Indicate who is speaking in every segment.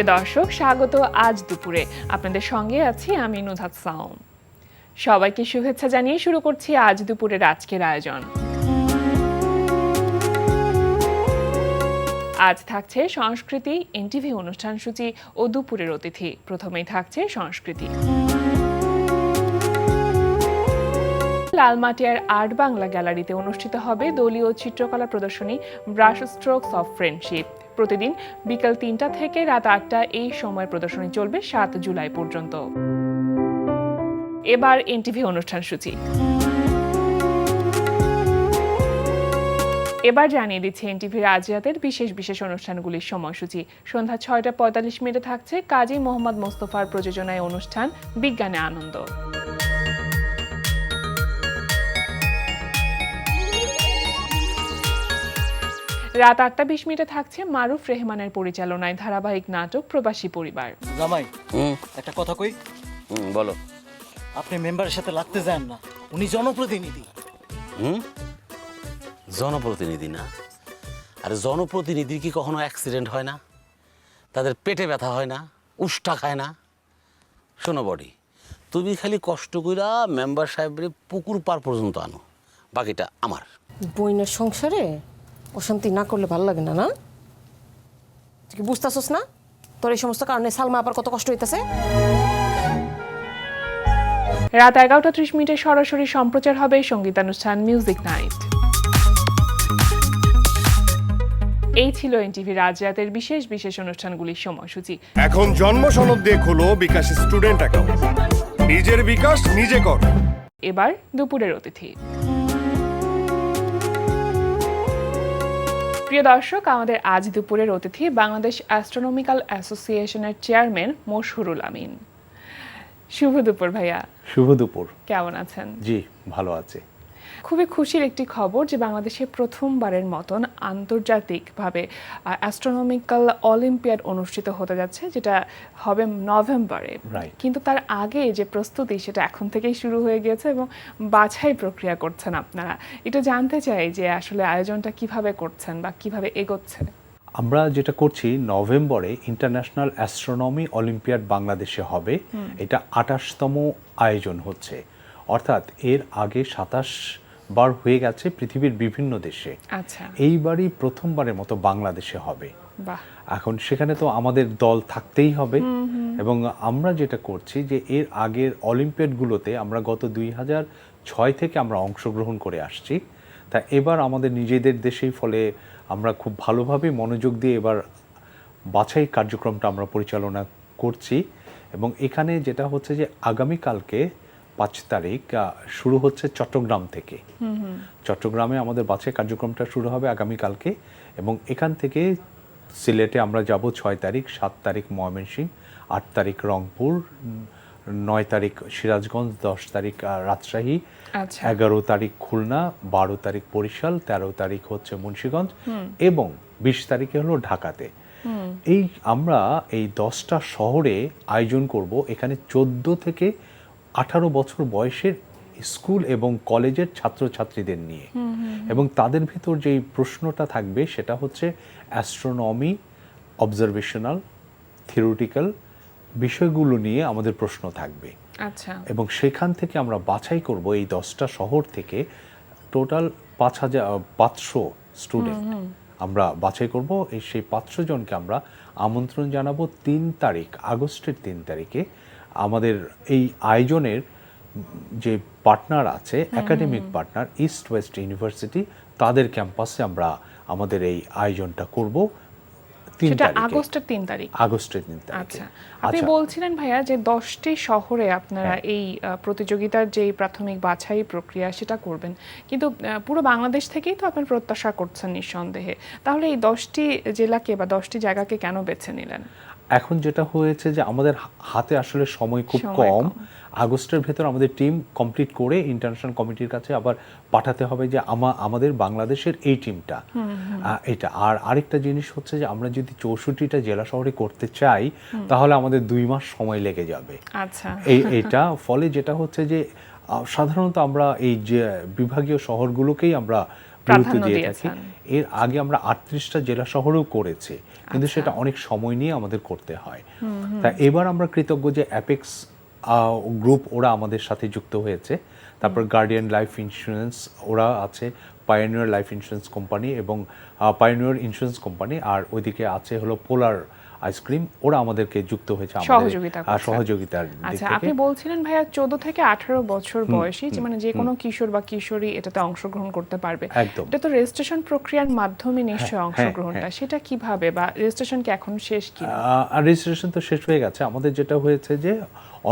Speaker 1: প্রিয় দর্শক, স্বাগত আজ দুপুরে। আপনাদের সঙ্গে আছি আমি নুহাত সাওম। সবাইকে শুভেচ্ছা জানিয়ে শুরু করছি আজ দুপুরের আজকের আয়োজন। আজ থাকছে সংস্কৃতি, এনটিভি অনুষ্ঠান সূচি ও দুপুরের অতিথি। প্রথমেই থাকছে সংস্কৃতি। লালমাটিয়ার আর্ট বাংলা গ্যালারিতে অনুষ্ঠিত হবে দলীয় চিত্রকলা প্রদর্শনী ব্রাশ স্ট্রোকস অফ ফ্রেন্ডশিপ। প্রতিদিন বিকাল ৩টা থেকে রাত ৮টা এই সময়ের প্রদর্শনী চলবে ৭ জুলাই পর্যন্ত। এবার এনটিভি অনুষ্ঠান সূচি। এবার জানিয়ে দিচ্ছে এনটিভির আজ রাতের বিশেষ বিশেষ অনুষ্ঠানগুলির সময়সূচি। সন্ধ্যা ৬টা ৪৫ মিনিটে থাকছে কাজী মোহাম্মদ মোস্তফার প্রযোজনায় অনুষ্ঠান বিজ্ঞানে আনন্দ। রাত ৮টা ২০ মিনিটে থাকছে মারুফ রেহমানের পরিচালনায় ধারাবাহিক নাটক প্রবাসী পরিবার।
Speaker 2: জামাই একটা কথা কই।
Speaker 3: বলো।
Speaker 2: আপনি মেম্বারের সাথে লাগতে যান না, উনি জনপ্রতিনিধি।
Speaker 3: জনপ্রতিনিধি না? আরে জনপ্রতিনিধির কি কখনো অ্যাক্সিডেন্ট হয় না? তাদের পেটে ব্যথা হয় না? উষ্টা খায় না? শোনো বডি, তুমি খালি কষ্ট কইরা মেম্বার সাহেবের পুকুর পার পর্যন্ত আনো, বাকিটা আমার।
Speaker 4: বইনের সংসারে অশান্তি না করলে ভালো লাগে না, না? তুই কি বুঝতেছস না তোর এই সমস্ত কারণে সালমা আবার কত কষ্ট হইতেছে?
Speaker 1: রাত ১১টা ৩০ মিনিটে সরাসরি সম্প্রচার হবে সঙ্গীতানুষ্ঠান মিউজিক নাইট। এই ছিল এনটিভির আজ রাতের বিশেষ বিশেষ অনুষ্ঠানগুলির সময়সূচি।
Speaker 5: এখন জন্ম সনদ দিয়ে খোলো বিকাশ স্টুডেন্ট অ্যাকাউন্ট। নিজের বিকাশ নিজে কর।
Speaker 1: এবার দুপুরের অতিথি। প্রিয় দর্শক, আমাদের আজ দুপুরের অতিথি বাংলাদেশ অ্যাস্ট্রোনমিক্যাল অ্যাসোসিয়েশনের চেয়ারম্যান মশহুরুল আমিন। শুভ দুপুর ভাইয়া।
Speaker 6: শুভ দুপুর।
Speaker 1: কেমন আছেন?
Speaker 6: জি, ভালো আছে।
Speaker 1: খুবই খুশির একটি খবর যে বাংলাদেশে প্রথমবারের মতন আন্তর্জাতিকভাবে অ্যাস্ট্রোনমিক্যাল অলিম্পিয়াড অনুষ্ঠিত হতে যাচ্ছে, যেটা হবে নভেম্বরে। কিন্তু তার আগে যে প্রস্তুতি সেটা এখন থেকেই শুরু হয়ে গিয়েছে এবং বাছাই প্রক্রিয়া করছেন আপনারা। এটা জানতে চাই যে আসলে আয়োজনটা কিভাবে করছেন বা কিভাবে এগোচ্ছে।
Speaker 6: আমরা যেটা করছি, নভেম্বরে ইন্টারন্যাশনাল অ্যাস্ট্রোনমি অলিম্পিয়াড বাংলাদেশে হবে। এটা ২৮তম আয়োজন হচ্ছে, অর্থাৎ এর আগে ২৭ বার হয়ে গেছে পৃথিবীর বিভিন্ন দেশে।
Speaker 1: আচ্ছা,
Speaker 6: এইবারই প্রথমবারের মতো বাংলাদেশে হবে।
Speaker 1: বাহ।
Speaker 6: এখন সেখানে তো আমাদের দল থাকতেই হবে এবং আমরা যেটা করছি যে এর আগের অলিম্পিয়াডগুলোতে আমরা গত ২০০৬ থেকে আমরা অংশগ্রহণ করে আসছি। তা এবার আমাদের নিজেদের দেশেই, ফলে আমরা খুব ভালোভাবে মনোযোগ দিয়ে এবার বাছাই কার্যক্রমটা আমরা পরিচালনা করছি। এবং এখানে যেটা হচ্ছে যে আগামীকালকে ৫ তারিখ শুরু হচ্ছে চট্টগ্রাম থেকে। চট্টগ্রামে আমাদের বাছাই কার্যক্রমটা শুরু হবে আগামীকালকে এবং এখান থেকে সিলেটে আমরা যাব ৬ তারিখ, ৭ তারিখ ময়মনসিংহ, ৮ তারিখ রংপুর, ৯ তারিখ সিরাজগঞ্জ, ১০ তারিখ রাজশাহী, ১১ তারিখ খুলনা, ১২ তারিখ বরিশাল, ১৩ তারিখ হচ্ছে মুন্সিগঞ্জ এবং ২০ তারিখে হলো ঢাকাতে। এই আমরা এই 10টা শহরে আয়োজন করব। এখানে 14 থেকে 18 বছর বয়সের স্কুল এবং কলেজের ছাত্রছাত্রীদের নিয়ে এবং তাদের ভিতর যেই প্রশ্নটা থাকবে সেটা হচ্ছে অ্যাস্ট্রোনমি, অবজারভেশনাল, থিওরিটিক্যাল বিষয়গুলো নিয়ে আমাদের প্রশ্ন থাকবে।
Speaker 1: আচ্ছা, এবং
Speaker 6: সেখান থেকে আমরা বাছাই করব এই 10টা শহর থেকে টোটাল ৫০০ স্টুডেন্ট আমরা বাছাই করব। সেই ৫০০ জনকে আমরা আমন্ত্রণ জানাবো ৩ তারিখ, আগস্টের ৩ তারিখে। আমাদের এই আয়োজনের যে পার্টনার আছে, academic partner east West university, তাদের ক্যাম্পাসে আমরা আমাদের এই আয়োজনটা করব
Speaker 1: আগস্টের ৩ তারিখ। আচ্ছা, আপনি বলছিলেন ভাইয়া যে 10টি শহরে আপনারা এই প্রতিযোগিতার যে প্রাথমিক বাছাই প্রক্রিয়া সেটা করবেন, কিন্তু পুরো বাংলাদেশ থেকেই তো আপনার প্রত্যাশা করছেন নিঃসন্দেহে। তাহলে এই 10টি জেলাকে বা 10টি জায়গাকে কেন বেছে নিলেন?
Speaker 6: এখন যেটা হয়েছে যে আমাদের হাতে আসলে সময় খুব কম। আগস্টের ভেতর আমাদের টিম কমপ্লিট করে ইন্টারন্যাশনাল কমিটির কাছে আবার পাঠাতে হবে যে আমাদের বাংলাদেশের এই টিমটা এটা। আর আরেকটা জিনিস হচ্ছে যে আমরা যদি 64টা জেলা শহরে করতে চাই তাহলে আমাদের 2 মাস সময় লেগে যাবে।
Speaker 1: আচ্ছা,
Speaker 6: এইটা ফলে যেটা হচ্ছে যে সাধারণত আমরা এই যে বিভাগীয় শহরগুলোকেই আমরা
Speaker 1: প্রাধান্য
Speaker 6: দিয়ে থাকি।
Speaker 1: দিয়েছেন।
Speaker 6: এর আগে আমরা 38টা জেলা শহরেও করেছি, কিন্তু
Speaker 1: আচ্ছা।
Speaker 6: সেটা অনেক সময় নিয়ে আমাদের করতে হয়। তা এবার আমরা কৃতজ্ঞ যে অ্যাপেক্স গ্রুপ ওরা আমাদের সাথে যুক্ত হয়েছে, তারপর গার্ডিয়ান লাইফ ইন্স্যুরেন্স ওরা আছে, পায়োনিয়ার লাইফ ইন্স্যুরেন্স কোম্পানি এবং পায়োনিয়ার ইন্স্যুরেন্স কোম্পানি, আর ওইদিকে আছে হলো পোলার আইসক্রিম, ওরা আমাদেরকে যুক্ত হয়েছে
Speaker 1: সহযোগিতা করছে।
Speaker 6: সহযোগিতার দিক
Speaker 1: আচ্ছা,
Speaker 6: থেকে।
Speaker 1: আপনি বলছিলেন ভাইয়া 14 থেকে 18 বছর বয়সী মানে যে কোনো কিশোর বা কিশোরী এটাতে অংশগ্রহণ করতে পারবে।
Speaker 6: একদম।
Speaker 1: এটা তো রেজিস্ট্রেশন প্রক্রিয়ার মাধ্যমে নিশ্চয়ই অংশগ্রহণটা, সেটা কিভাবে বা রেজিস্ট্রেশন কি এখন শেষ কি?
Speaker 6: আর রেজিস্ট্রেশন তো শেষ হয়ে গেছে। আমাদের যেটা হয়েছে যে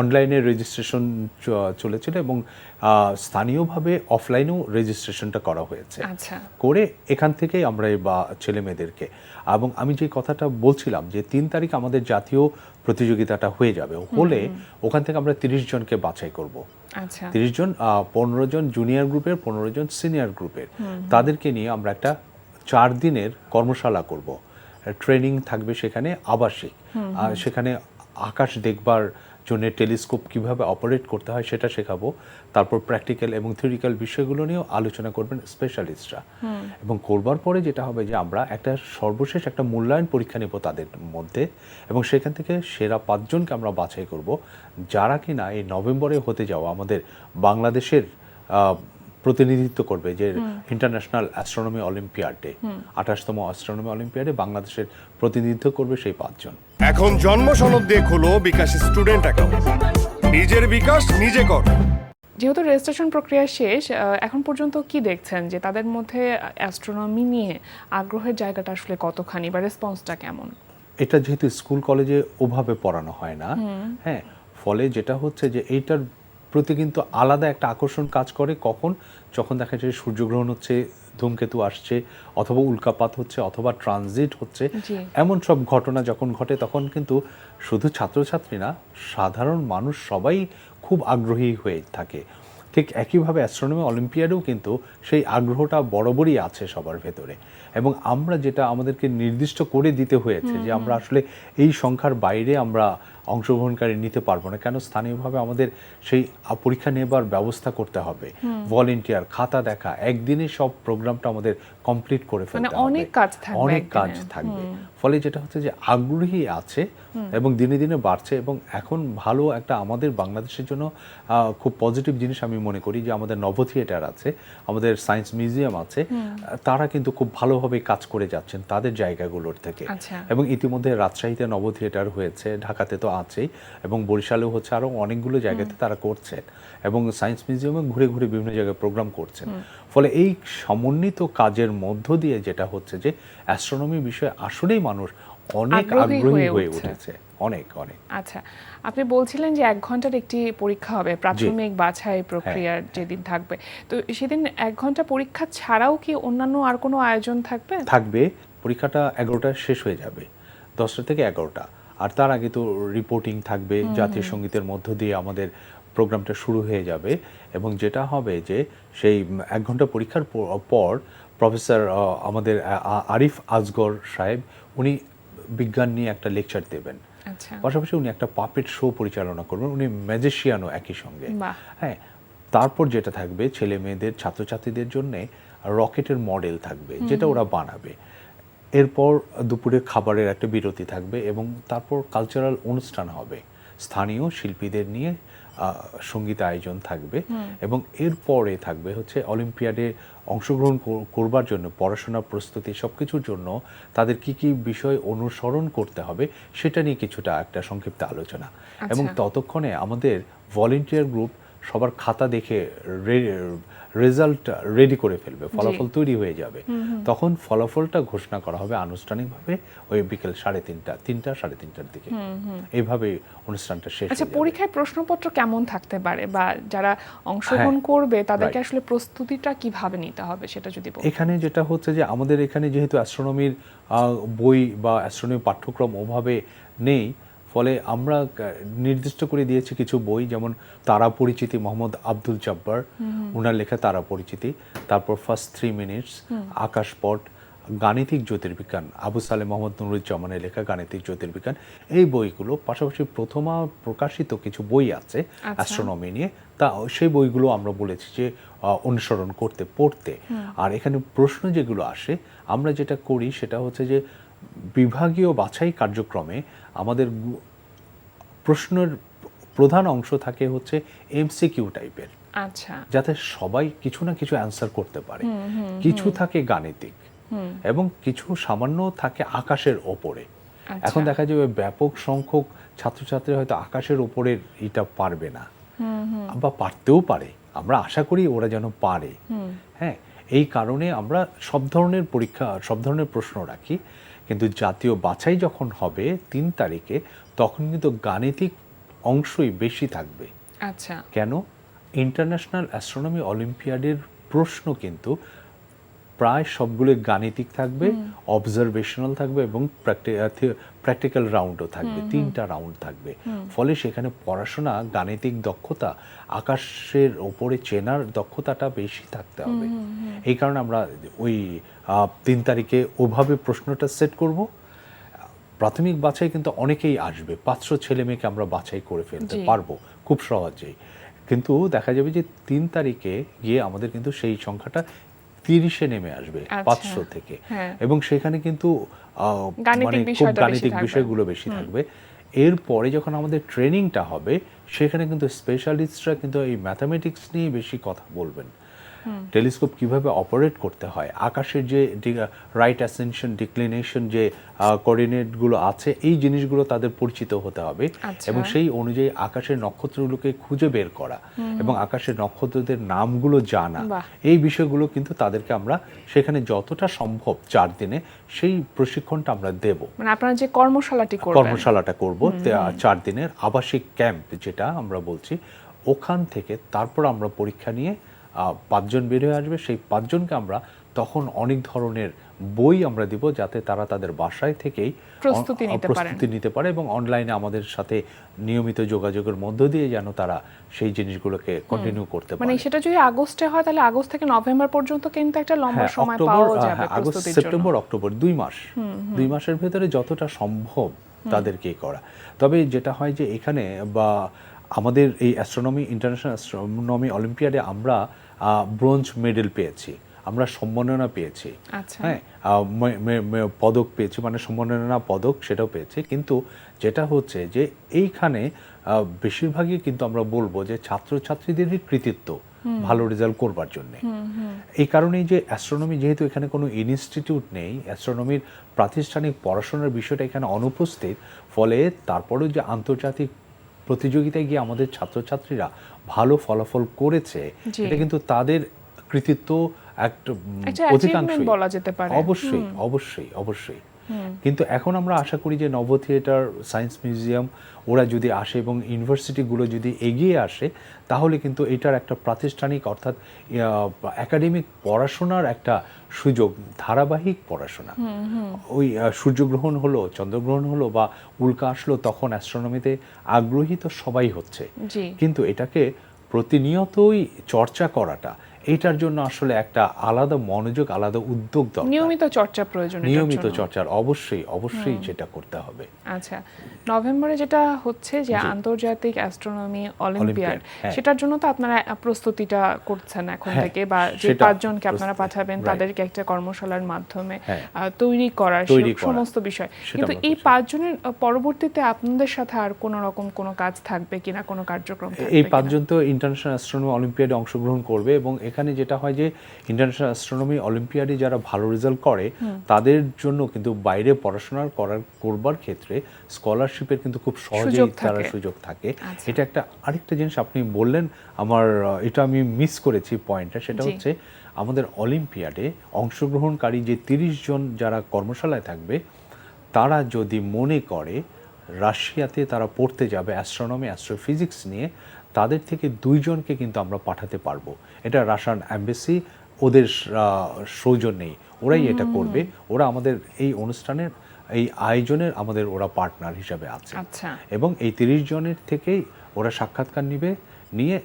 Speaker 6: অনলাইনে রেজিস্ট্রেশন চলেছিল এবং স্থানীয়ভাবে অফলাইনেও রেজিস্ট্রেশনটা করা হয়েছে।
Speaker 1: আচ্ছা।
Speaker 6: করে এখান থেকেই আমরা এই বা ছেলে মেয়েদেরকে, এবং আমি যে কথাটা বলছিলাম যে 3 তারিখ আমাদের জাতীয় প্রতিযোগিতাটা হয়ে যাবে, হলে ওখান থেকে আমরা 30 জনকে বাছাই করব।
Speaker 1: আচ্ছা।
Speaker 6: 30 জন, 15 জন জুনিয়র গ্রুপের, 15 জন সিনিয়র গ্রুপের, তাদেরকে নিয়ে আমরা একটা 4 দিনের কর্মশালা করব। ট্রেনিং থাকবে সেখানে আবাসিক, আর সেখানে আকাশ দেখবার জন্য টেলিস্কোপ কিভাবে অপারেট করতে হয় সেটা শেখাবো। তারপর প্র্যাকটিক্যাল এবং থিওরিক্যাল বিষয়গুলো নিয়েও আলোচনা করবেন স্পেশালিস্টরা। এবং করবার পরে যেটা হবে যে আমরা একটা সর্বশেষ একটা মূল্যায়ন পরীক্ষা নেব তাদের মধ্যে, এবং সেখান থেকে সেরা 5 জনকে আমরা বাছাই করব, যারা কিনা এই নভেম্বরে হতে যাওয়া আমাদের বাংলাদেশের প্রতিনিধিত্ব করবে যে ইন্টারন্যাশনাল অ্যাস্ট্রোনমি অলিম্পিয়াডে, 28তম অ্যাস্ট্রোনমি অলিম্পিয়াডে বাংলাদেশের প্রতিনিধিত্ব করবে সেই 5 জন।
Speaker 5: এখন জন্ম সনদ দিয়ে খোলো বিকাশ স্টুডেন্ট অ্যাকাউন্ট। নিজের বিকাশ নিজে কর।
Speaker 1: যেহেতু রেজিস্ট্রেশন প্রক্রিয়া শেষ, এখন পর্যন্ত কি দেখছেন যে তাদের মধ্যে অ্যাস্ট্রোনমি নিয়ে আগ্রহের জায়গাটা আসলে কতখানি বা রেসপন্সটা কেমন?
Speaker 6: এটা যেহেতু স্কুল কলেজে ওভাবে পড়ানো হয় না, হ্যাঁ, ফলে যেটা হচ্ছে যে এইটার প্রতি কিন্তু আলাদা একটা আকর্ষণ কাজ করে কখন, যখন দেখা যায় সূর্যগ্রহণ হচ্ছে, ধূমকেতু আসছে, অথবা উল্কাপাত হচ্ছে, অথবা ট্রানজিট হচ্ছে,
Speaker 1: জি।
Speaker 6: এমন সব ঘটনা যখন ঘটে, তখন কিন্তু শুধু ছাত্রছাত্রী না, সাধারণ মানুষ সবাই খুব আগ্রহী হয়ে থাকে। ঠিক একইভাবে অ্যাস্ট্রোনমি অলিম্পিয়াডেও কিন্তু সেই আগ্রহটা বরাবরই আছে সবার ভেতরে, এবং আমরা যেটা আমাদেরকে নির্দিষ্ট করে দিতে হয়েছে যে আমরা আসলে এই সংখ্যার বাইরে আমরা অংশগ্রহণকারী নিতে পারবো না, কেন স্থানীয়ভাবে আমাদের সেই পরীক্ষা নেবার ব্যবস্থা করতে হবে, ভলেন্টিয়ার, খাতা দেখা, একদিনে সব প্রোগ্রামটা আমাদের কমপ্লিট করে ফেলতে হবে,
Speaker 1: অনেক কাজ থাকবে
Speaker 6: অনেক
Speaker 1: একদিনে।
Speaker 6: কাজ থাকবে। ফলে যেটা হচ্ছে যে আগ্রহী আছে এবং দিনে দিনে বাড়ছে, এবং এখন ভালো একটা আমাদের বাংলাদেশের জন্য খুব পজিটিভ জিনিস আমি মনে করি যে আমাদের নভ থিয়েটার আছে, আমাদের সায়েন্স মিউজিয়াম আছে, তারা কিন্তু খুব ভালোভাবে কাজ করে যাচ্ছেন তাদের জায়গাগুলোর থেকে।
Speaker 1: আচ্ছা।
Speaker 6: এবং ইতিমধ্যে রাজশাহীতে নভ থিয়েটার হয়েছে, ঢাকাতে তো আছেই, এবং বরিশালেও হচ্ছে, আরও অনেকগুলো জায়গাতে তারা করছেন, এবং সায়েন্স মিউজিয়ামে ঘুরে ঘুরে বিভিন্ন জায়গায় প্রোগ্রাম করছেন। ফলে এই সমন্বিত কাজের মধ্য দিয়ে যেটা হচ্ছে যে অ্যাস্ট্রোনমি বিষয়ে আসলেই মানুষ অনেক আগ্রহী হয়ে উঠেছে, অনেক অনেক।
Speaker 1: আচ্ছা, আপনি বলছিলেন যে 1 ঘন্টার একটি পরীক্ষা হবে, প্রাথমিক বাছাই প্রক্রিয়ার যেদিন থাকবে, তো সেদিন 1 ঘন্টা পরীক্ষা ছাড়াও কি অন্যান্য আর কোনো আয়োজন থাকবে?
Speaker 6: থাকবে। পরীক্ষাটা 11টা শেষ হয়ে যাবে, 10টা থেকে 11টা, আর তার আগে তো রিপোর্টিং থাকবে, জাতীয় সঙ্গীতের মধ্য দিয়ে আমাদের প্রোগ্রামটা শুরু হয়ে যাবে। এবং যেটা হবে যে সেই 1 ঘন্টা পরীক্ষার পর প্রফেসর আমাদের আরিফ আসগর সাহেব, উনি বিজ্ঞান নিয়ে একটা লেকচার দেবেন,
Speaker 1: আচ্ছা।
Speaker 6: পাশাপাশি উনি একটা পাপেট শো পরিচালনা করবেন, উনি ম্যাজিশিয়ানও একই সঙ্গে।
Speaker 1: বাহ।
Speaker 6: হ্যাঁ, তারপর যেটা থাকবে ছেলে মেয়েদের, ছাত্রছাত্রীদের জন্য রকেটের মডেল থাকবে, যেটা ওরা বানাবে। এরপর দুপুরে খাবারের একটা বিরতি থাকবে, এবং তারপর কালচারাল অনুষ্ঠান হবে, স্থানীয় শিল্পীদের নিয়ে সঙ্গীত আয়োজন থাকবে। এবং এরপরে থাকবে হচ্ছে অলিম্পিয়াডে অংশগ্রহণ করবার জন্য পড়াশোনা, প্রস্তুতি, সব কিছুর জন্য তাদের কি কি বিষয় অনুসরণ করতে হবে সেটা নিয়ে কিছুটা একটা সংক্ষিপ্ত আলোচনা। এবং ততক্ষণে আমাদের ভলেন্টিয়ার গ্রুপ সবার খাতা দেখে রেজাল্ট রেডি করে ফেলবে, ফলাফল তৈরি হয়ে যাবে। তখন ফলাফলটা ঘোষণা করা হবে আনুষ্ঠানিকভাবে ওই বিকেল 3:30 সাড়ে 3টার দিকে। এইভাবে অনুষ্ঠানটা শেষ
Speaker 1: আচ্ছা,
Speaker 6: হয়ে যাবে।
Speaker 1: পরীক্ষায় প্রশ্নপত্র কেমন থাকতে পারে, বা যারা অংশগ্রহণ করবে তাদেরকে
Speaker 6: right.
Speaker 1: আসলে প্রস্তুতিটা কিভাবে নিতে হবে সেটা যদি বলেন।
Speaker 6: এখানে যেটা হচ্ছে যে আমাদের এখানে যেহেতু অ্যাস্ট্রোনমির বই বা অ্যাস্ট্রোনমি পাঠ্যক্রম ওভাবে নেই, ফলে আমরা নির্দিষ্ট করে দিয়েছি কিছু বই, যেমন তারা পরিচিতি, মোহাম্মদ আব্দুল জব্বার, ওনার লেখা তারা পরিচিতি, তারপর ফার্স্ট 3 মিনিটস, আকাশপট, গাণিতিক জ্যোতির্বিজ্ঞান, আবু সালেহ মোহাম্মদ নুরুজ্জামানের লেখা গাণিতিক জ্যোতির্বিজ্ঞান, এই বইগুলো পাশাপাশি প্রথমা প্রকাশিত কিছু বই আছে অ্যাস্ট্রোনমি নিয়ে, তা সেই বইগুলো আমরা বলেছি যে অনুসরণ করতে পড়তে। আর এখানে প্রশ্ন যেগুলো আসে, আমরা যেটা করি সেটা হচ্ছে যে বিভাগীয় বাছাই কার্যক্রমে আমাদের প্রশ্নের প্রধান অংশ থাকে হচ্ছে এমসিকিউ টাইপের,
Speaker 1: আচ্ছা,
Speaker 6: যাতে সবাই কিছু না কিছু অ্যান্সার করতে পারে। কিছু থাকে গাণিতিক এবং কিছু সামান্য থাকে আকাশের ওপরে। এখন দেখা যাবে ব্যাপক সংখ্যক ছাত্রছাত্রী হয়তো আকাশের ওপরের এটা পারবে না, বা পারতেও পারে, আমরা আশা করি ওরা যেন পারে। হ্যাঁ, এই কারণে আমরা সব ধরনের পরীক্ষা, সব ধরনের প্রশ্ন রাখি, কিন্তু জাতীয় বাছাই যখন হবে 3 তারিখে, তখন কিন্তু গাণিতিক অংশই বেশি থাকবে।
Speaker 1: আচ্ছা,
Speaker 6: কেন? ইন্টারন্যাশনাল অ্যাস্ট্রোনমি অলিম্পিয়াডের প্রশ্ন কিন্তু প্রায় সবগুলো গাণিতিক থাকবে, অবজারভেশনাল থাকবে এবং প্র্যাকটিক্যাল রাউন্ডও থাকবে, 3টা রাউন্ড থাকবে। ফলে সেখানে পড়াশোনা, গাণিতিক দক্ষতা, আকাশের ওপরে চেনার দক্ষতাটা বেশি থাকতে হবে। এই কারণে আমরা ওই 3 তারিখে ওভাবে প্রশ্নটা সেট করব। প্রাথমিক বাছাই কিন্তু অনেকেই আসবে, 500 ছেলে মেয়েকে আমরা বাছাই করে ফেলতে পারবো খুব সহজেই। কিন্তু দেখা যাবে যে 3 তারিখে গিয়ে আমাদের কিন্তু সেই সংখ্যাটা 30-এ নেমে আসবে 500 থেকে, এবং সেখানে কিন্তু মানে খুব গাণিতিক বিষয়গুলো বেশি থাকবে। এরপরে যখন আমাদের ট্রেনিংটা হবে, সেখানে কিন্তু স্পেশালিস্টরা কিন্তু এই ম্যাথামেটিক্স নিয়ে বেশি কথা বলবেন। টেলিস্কোপ কিভাবে অপারেট করতে হয়, আকাশের যে রাইট অ্যাসেনশন, ডিক্লিনেশন, যে কোঅর্ডিনেটগুলো আছে, এই জিনিসগুলো তাদের পরিচিত হতে হবে, এবং সেই অনুযায়ী আকাশের নক্ষত্রগুলোকে খুঁজে বের করা এবং আকাশের নক্ষত্রদের নামগুলো জানা, এই বিষয়গুলো কিন্তু তাদেরকে আমরা সেখানে যতটা সম্ভব 4 দিনে সেই প্রশিক্ষণটা আমরা দেব।
Speaker 1: মানে আপনারা যে কর্মশালাটা
Speaker 6: করব 4 দিনের আবাসিক ক্যাম্প, যেটা আমরা বলছি, ওখান থেকে তারপর আমরা পরীক্ষা নিয়ে 5 জন বের হয়ে আসবে। সেই 5 জনকে আমরা তখন অনেক ধরনের বই আমরা দিব, যাতে তারা তাদের বাসায় থেকেই প্রস্তুতি নিতে পারে এবং অনলাইনে আমাদের সাথে নিয়মিত যোগাযোগের মধ্য দিয়ে যেন তারা সেই জিনিসগুলোকে কন্টিনিউ করতে পারে।
Speaker 1: মানে সেটা যদি আগস্টে হয়, তাহলে আগস্ট থেকে নভেম্বর পর্যন্ত কিন্তু একটা লম্বা সময় পাওয়া যাবে প্রস্তুতির জন্য।
Speaker 6: সেপ্টেম্বর, অক্টোবর 2 মাস, 2 মাসের ভেতরে যতটা সম্ভব তাদেরকে করা। তবে যেটা হয় যে এখানে বা আমাদের এই অ্যাস্ট্রোনমি, ইন্টারন্যাশনাল অ্যাস্ট্রোনমি অলিম্পিয়াডে আমরা ব্রোঞ্জ মেডেল পেয়েছি, আমরা সম্মাননা পেয়েছি, হ্যাঁ, পদক পেয়েছি, মানে সম্মাননা পদক সেটাও পেয়েছি। কিন্তু যেটা হচ্ছে যে এইখানে বেশিরভাগই কিন্তু আমরা বলবো যে ছাত্রছাত্রীদেরই কৃতিত্ব ভালো রেজাল্ট করবার জন্য। এই কারণেই যে অ্যাস্ট্রোনমি, যেহেতু এখানে কোনো ইনস্টিটিউট নেই, অ্যাস্ট্রোনমির প্রাতিষ্ঠানিক পড়াশোনার বিষয়টা এখানে অনুপস্থিত, ফলে তারপরেও যে আন্তর্জাতিক প্রতিযোগিতায় গিয়ে আমাদের ছাত্রছাত্রীরা ভালো ফলাফল করেছে, এটা কিন্তু তাদের কৃতিত্ব একটা অধিকাংশই
Speaker 1: বলা যেতে পারে।
Speaker 6: অবশ্যই অবশ্যই অবশ্যই। কিন্তু এখন আমরা আশা করি যে নভ থিয়েটার, সায়েন্স মিউজিয়াম, ওরা যদি আসে এবং ইউনিভার্সিটিগুলো যদি এগিয়ে আসে, তাহলে কিন্তু এটার একটা প্রাতিষ্ঠানিক, অর্থাৎ একাডেমিক পড়াশোনার একটা সুযোগ, ধারাবাহিক পড়াশোনা। ওই সূর্যগ্রহণ হলো, চন্দ্রগ্রহণ হলো বা উল্কা আসলো, তখন অ্যাস্ট্রোনমিতে আগ্রহী তো সবাই হচ্ছে, কিন্তু এটাকে প্রতিনিয়তই চর্চা করাটা, এটার জন্য আসলে একটা আলাদা মনোযোগ, আলাদা উদ্যোগ দরকার,
Speaker 1: নিয়মিত চর্চা প্রয়োজন,
Speaker 6: নিয়মিত চর্চার অবশ্যই যেটা করতে হবে।
Speaker 1: আচ্ছা, নভেম্বরে যেটা হচ্ছে যে আন্তর্জাতিক অ্যাস্ট্রোনমি অলিম্পিয়াড, সেটার জন্য তো আপনারা প্রস্তুতিটা করছেন এখন থেকে, বা যে 5 জনকে আপনারা পাঠাবেন তাদেরকে একটা কর্মশালার মাধ্যমে তৈরি করার সমস্ত বিষয়। কিন্তু এই 5 জনের পরবর্তীতে আপনাদের সাথে আর কোনো রকম কোনো কাজ থাকবে কিনা, কোনো কার্যক্রম থাকবে?
Speaker 6: এই 5 জন তো ইন্টারন্যাশনাল অ্যাস্ট্রোনমি অলিম্পিয়াডে অংশগ্রহণ করবে, এবং এখানে যেটা হয় যে ইন্টারন্যাশনাল অ্যাস্ট্রোনমি অলিম্পিয়াডে যারা ভালো রেজাল্ট করে, তাদের জন্য কিন্তু বাইরে পড়াশোনা করবার ক্ষেত্রে স্কলারশিপের কিন্তু খুব সহজেই তারা সুযোগ থাকে। এটা একটা আরেকটা জিনিস আপনি বললেন, আমার এটা আমি মিস করেছি পয়েন্টটা, সেটা হচ্ছে আমাদের অলিম্পিয়াডে অংশগ্রহণকারী যে 30 জন যারা কর্মশালায় থাকবে, তারা যদি মনে করে রাশিয়াতে তারা পড়তে যাবে অ্যাস্ট্রোনমি, অ্যাস্ট্রোফিজিক্স নিয়ে, তাদের থেকে 2 জনকে কিন্তু আমরা পাঠাতে পারবো। এটা রাশিয়ান এমবাসি ওদের সৌজন্যেই ওরাই এটা করবে। ওরা আমাদের এই অনুষ্ঠানের, এই আয়োজনের আমাদের ওরা পার্টনার হিসাবে আছে, এবং এই 30 জনের থেকেই ওরা সাক্ষাৎকার নিয়ে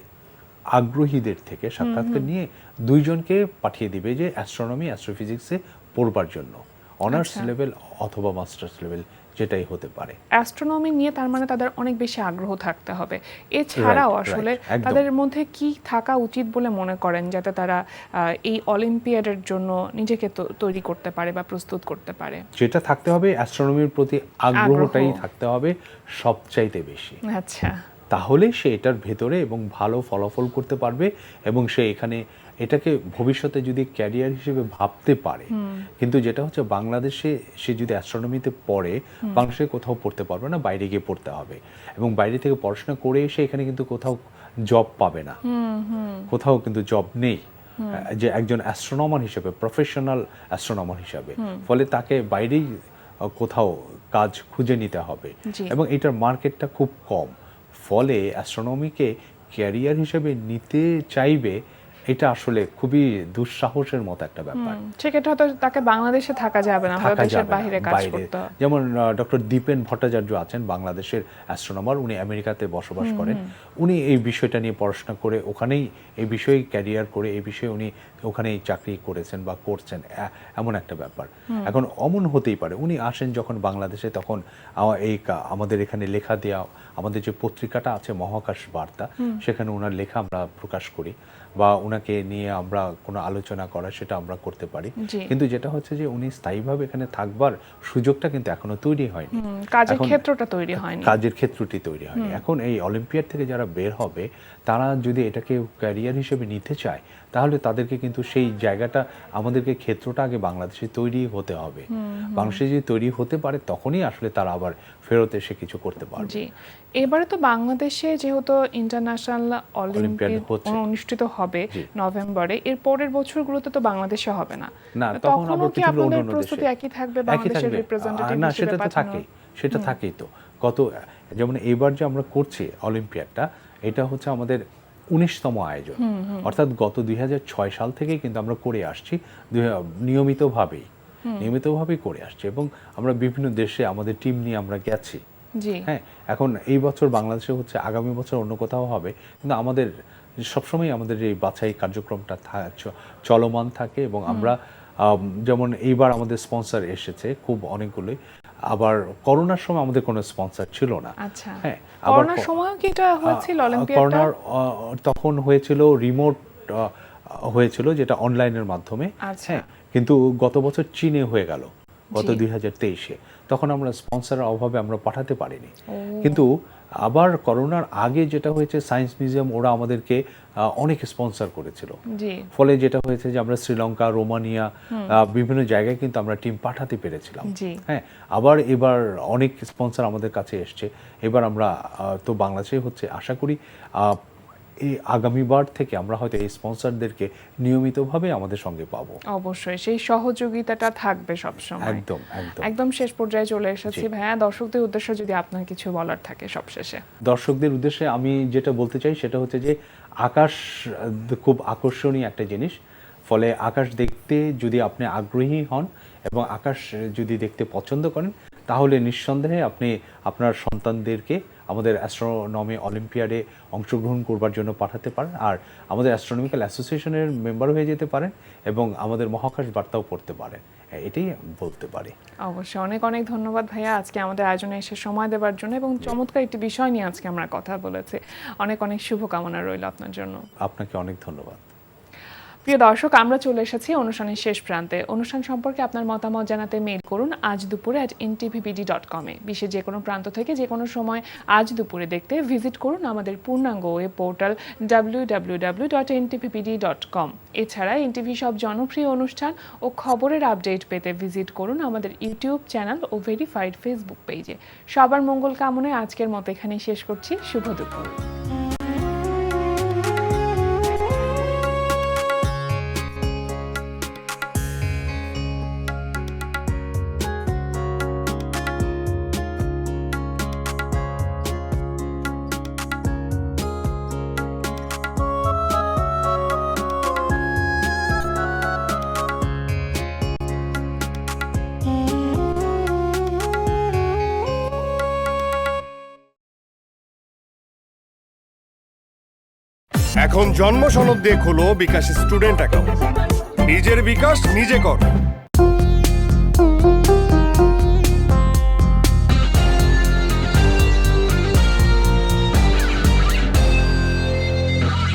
Speaker 6: আগ্রহীদের থেকে সাক্ষাৎকার নিয়ে 2 জনকে পাঠিয়ে দিবে যে অ্যাস্ট্রোনমি, অ্যাস্ট্রোফিজিক্সে পড়বার জন্য, অনার্স
Speaker 1: আচ্ছা।
Speaker 6: লেভেল অথবা মাস্টার্স লেভেল যেটাই হতে পারে।
Speaker 1: অ্যাস্ট্রোনমি নিয়ে তার মানে তাদের অনেক বেশি আগ্রহ থাকতে হবে। এছাড়াও
Speaker 6: Right,
Speaker 1: আসলে
Speaker 6: right, একদম।
Speaker 1: তাদের মধ্যে কি থাকা উচিত বলে মনে করেন যাতে তারা এই অলিম্পিয়াডের জন্য নিজেকে তৈরি করতে পারে বা প্রস্তুত করতে পারে?
Speaker 6: যেটা থাকতে হবে, অ্যাস্ট্রোনমির প্রতি আগ্রহটাই
Speaker 1: আগ্রহ।
Speaker 6: থাকতে হবে সবচাইতে বেশি।
Speaker 1: আচ্ছা,
Speaker 6: তাহলে সে এটার ভেতরে এবং ভালো ফলাফল করতে পারবে এবং সে এখানে এটাকে ভবিষ্যতে যদি ক্যারিয়ার হিসেবে ভাবতে পারে। কিন্তু যেটা হচ্ছে বাংলাদেশে সে যদি অ্যাস্ট্রোনমিতে পড়ে, বাংলাদেশে কোথাও পড়তে পারবে না, বাইরে গিয়ে পড়তে হবে এবং বাইরে থেকে পড়াশোনা করে এসে এখানে কিন্তু কোথাও জব পাবে না, কোথাও কিন্তু জব নেই যে একজন অ্যাস্ট্রোনমার হিসেবে, প্রফেশনাল অ্যাস্ট্রোনমার হিসাবে। ফলে তাকে বাইরেই কোথাও কাজ খুঁজে নিতে হবে
Speaker 1: জি।
Speaker 6: এবং এটার মার্কেটটা খুব কম। ফলে অ্যাস্ট্রোনমিকে ক্যারিয়ার হিসেবে নিতে চাইবে, এটা আসলে খুবই দুঃসাহসের মতো একটা ব্যাপার।
Speaker 1: সেক্ষেত্রে হয়তো তাকে বাংলাদেশে থাকা যাবে না,
Speaker 6: থাকা
Speaker 1: দেশের
Speaker 6: যাবে না,
Speaker 1: বাইরে কাজ করতে হবে।
Speaker 6: যেমন ডক্টর দীপেন ভট্টাচার্য আছেন, বাংলাদেশের অ্যাস্ট্রোনমার, উনি আমেরিকাতে বসবাস করেন। উনি এই বিষয়টা নিয়ে পড়াশোনা করে ওখানেই এই বিষয়ে ক্যারিয়ার করে এই বিষয়ে উনি ওখানেই চাকরি করেছেন বা করছেন, এমন একটা ব্যাপার। এখন অমন হতেই পারে উনি আসেন যখন বাংলাদেশে, তখন আমাদের এখানে লেখা দেওয়া, আমাদের যে পত্রিকাটা আছে মহাকাশ বার্তা, সেখানে ওনার লেখা আমরা প্রকাশ করি বা ওনাকে নিয়ে আমরা কোনো আলোচনা করা সেটা আমরা করতে পারি।
Speaker 1: জি।
Speaker 6: কিন্তু যেটা হচ্ছে যে উনি স্থায়ীভাবে এখানে থাকবার সুযোগটা কিন্তু এখনো তৈরি হয়নি,
Speaker 1: কাজের
Speaker 6: এখন
Speaker 1: ক্ষেত্রটা তৈরি হয়নি।
Speaker 6: কাজের ক্ষেত্রটি তৈরি হয়নি। এখন এই অলিম্পিয়াড থেকে যারা বের হবে, তারা যদি এটাকে ক্যারিয়ার হিসেবে নিতে চায়, তাহলে তাদেরকে কিন্তু সেই জায়গাটা, আমাদেরকে ক্ষেত্রটা আগে বাংলাদেশে তৈরি হতে হবে। বাংলাদেশে যদি তৈরি হতে পারে, তখনই আসলে তারা আবার ফেরত এসে কিছু করতে পারবে।
Speaker 1: জি, এবারে তো বাংলাদেশে যেহেতু ইন্টারন্যাশনাল অলিম্পিয়াড
Speaker 6: হচ্ছে।
Speaker 1: অনুষ্ঠিত হবে
Speaker 6: জি।
Speaker 1: নভেম্বরে, এর পরের বছরগুলোতে তো বাংলাদেশে হবে না।
Speaker 6: না, তখন
Speaker 1: তখনও
Speaker 6: আবার
Speaker 1: কি
Speaker 6: পৃথিবীর
Speaker 1: আপনাদের
Speaker 6: অন্যান্য
Speaker 1: প্রস্তুতি
Speaker 6: দেশে
Speaker 1: একই থাকবে
Speaker 6: একই
Speaker 1: বাংলাদেশের
Speaker 6: থাকবে।
Speaker 1: রিপ্রেজেন্টেটিভ
Speaker 6: না,
Speaker 1: হিসেবে
Speaker 6: সেটা তো
Speaker 1: পাঠানো?
Speaker 6: থাকেই, সেটা থাকেই তো। যেমন এইবার যে আমরা করছি অলিম্পিয়াডটা, এটা হচ্ছে আমাদের 19তম আয়োজন, অর্থাৎ গত 2006 সাল থেকেই কিন্তু আমরা করে আসছি নিয়মিতভাবেই করে আসছি এবং আমরা বিভিন্ন দেশে আমাদের টিম নিয়ে আমরা গেছি।
Speaker 1: জি।
Speaker 6: হ্যাঁ, এখন এই বছর বাংলাদেশে হচ্ছে, আগামী বছর অন্য কোথাও হবে, কিন্তু আমাদের সবসময় আমাদের এই বাছাই কার্যক্রমটা চলমান থাকে এবং আমরা যেমন এইবার আমাদের স্পন্সর এসেছে খুব অনেকগুলোই। আবার করোনার সময় আমাদের কোনো স্পন্সর ছিল না।
Speaker 1: আচ্ছা,
Speaker 6: হ্যাঁ,
Speaker 1: করোনার সময়ও কি এটা হয়েছিল অলিম্পিয়াডটা?
Speaker 6: করোনার তখন হয়েছিল রিমোট হয়েছিল, যেটা অনলাইনের মাধ্যমে।
Speaker 1: আচ্ছা।
Speaker 6: হ্যাঁ, কিন্তু গত বছর চীনে হয়ে গেল, গত 2023-এ। তখন আমরা স্পন্সরের অভাবে আমরা পাঠাতে পারিনি। কিন্তু আবার করোনার আগে যেটা হয়েছে, সায়েন্স মিউজিয়াম ওরা আমাদেরকে অনেক স্পন্সর করেছিল।
Speaker 1: জি।
Speaker 6: ফলে যেটা হয়েছে যে আমরা শ্রীলঙ্কা, রোমানিয়া, বিভিন্ন জায়গায় কিন্তু আমরা টিম পাঠাতে পেরেছিলাম।
Speaker 1: জি।
Speaker 6: হ্যাঁ, আবার এবার অনেক স্পন্সর আমাদের কাছে এসছে। এবার আমরা তো বাংলাদেশে হচ্ছে, আশা করি এই আগামীবার থেকে আমরা হয়তো এই স্পন্সরদেরকে নিয়মিতভাবে আমাদের সঙ্গে পাবো।
Speaker 1: অবশ্যই সেই সহযোগিতাটা থাকবে সবসময়।
Speaker 6: একদম একদম
Speaker 1: একদম শেষ পর্যায়ে চলে এসেছি
Speaker 6: জি।
Speaker 1: ভাইয়া, দর্শকদের উদ্দেশ্যে যদি আপনার কিছু বলার থাকে সবশেষে।
Speaker 6: দর্শকদের উদ্দেশ্যে আমি যেটা বলতে চাই সেটা হচ্ছে যে আকাশ খুব আকর্ষণীয় একটা জিনিস। ফলে আকাশ দেখতে যদি আপনি আগ্রহী হন এবং আকাশ যদি দেখতে পছন্দ করেন, তাহলে নিঃসন্দেহে আপনি আপনার সন্তানদেরকে আমাদের অ্যাস্ট্রোনমি অলিম্পিয়াডে অংশগ্রহণ করবার জন্য পাঠাতে পারেন, আর আমাদের অ্যাস্ট্রোনমিক্যাল অ্যাসোসিয়েশনের মেম্বার হয়ে যেতে পারেন এবং আমাদের মহাকাশ বার্তাও পড়তে পারেন। এটাই বলতে পারি।
Speaker 1: অবশ্যই, অনেক অনেক ধন্যবাদ ভাইয়া আজকে আমাদের আয়োজনে এসে সময় দেওয়ার জন্য এবং চমৎকার একটি বিষয় নিয়ে আজকে আমরা কথা বলেছি। অনেক অনেক শুভকামনা রইল আপনার জন্য।
Speaker 6: আপনাকে অনেক ধন্যবাদ।
Speaker 1: প্রিয় দর্শক, আমরা চলে এসেছি অনুষ্ঠানের শেষ প্রান্তে। অনুষ্ঠান সম্পর্কে আপনার মতামত জানাতে মেইল করুন আজ দুপুরে @ntvpd.com-এ। বিশ্বের যে কোনো প্রান্ত থেকে যে কোনো সময় আজ দুপুরে দেখতে ভিজিট করুন আমাদের পূর্ণাঙ্গ ওয়েব পোর্টাল www.ntvpd.com। এছাড়া এনটিভি সব জনপ্রিয় অনুষ্ঠান ও খবরের আপডেট পেতে ভিজিট করুন আমাদের ইউটিউব চ্যানেল ও ভেরিফাইড ফেসবুক পেজে। সবার মঙ্গল কামনায় আজকের মতো এখানেই শেষ করছি। শুভ দুপুর।
Speaker 5: এখন জন্ম সনদ দিয়ে খোলো বিকাশ স্টুডেন্ট অ্যাকাউন্ট। নিজের বিকাশ নিজে কর।